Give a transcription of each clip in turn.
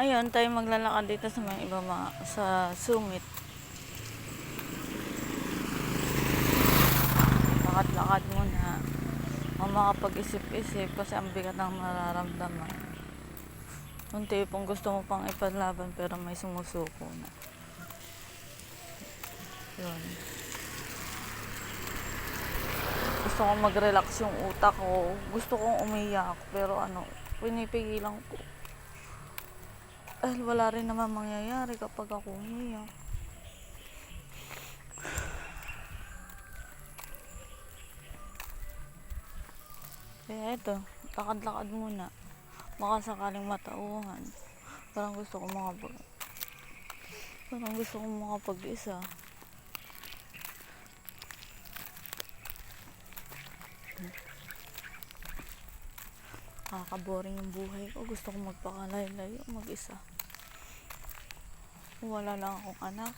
Ngayon tayo maglalakad dito sa may iba sa sumit. Lakad-lakad muna. Makapag-isip-isip kasi ang bigat ng nararamdaman. Unti pong gusto mo pang ipaglaban pero may sumusuko na. Yun. Gusto kong mag-relax yung utak ko. Gusto kong umiyak pero pinipigilan ko. Wala rin naman mangyayari kapag ako umiyak. Kaya ito, lakad-lakad muna. Baka sakaling matauhan. Parang gusto kong makapag-isa. Kakaboring yung buhay ko. Gusto kong magpakalayo-layo, mag-isa. Wala lang akong anak.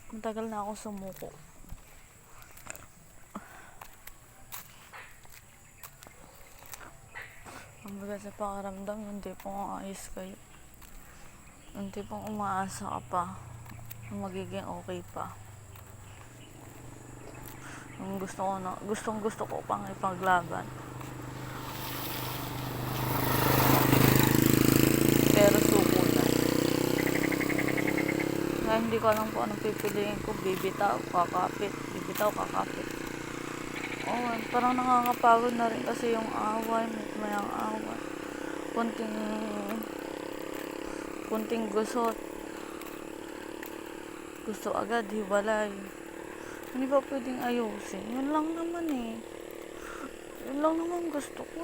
Matagal na ako sumuko. Ang bigat sa pakaramdam, hindi pong ayos kayo. Hindi pong umaasa ka pa na magiging okay pa. Gustong gusto ko pang ipaglaban. Pero suko na. Kaya hindi ko alam kung anong pipiliin ko. Bibitaw, kakapit. Parang nakakapagod na rin kasi yung away, mayang away. Kunting gusot. Gusto agad, hiwalay. Hindi ba pwedeng ayusin? Yun lang naman gusto ko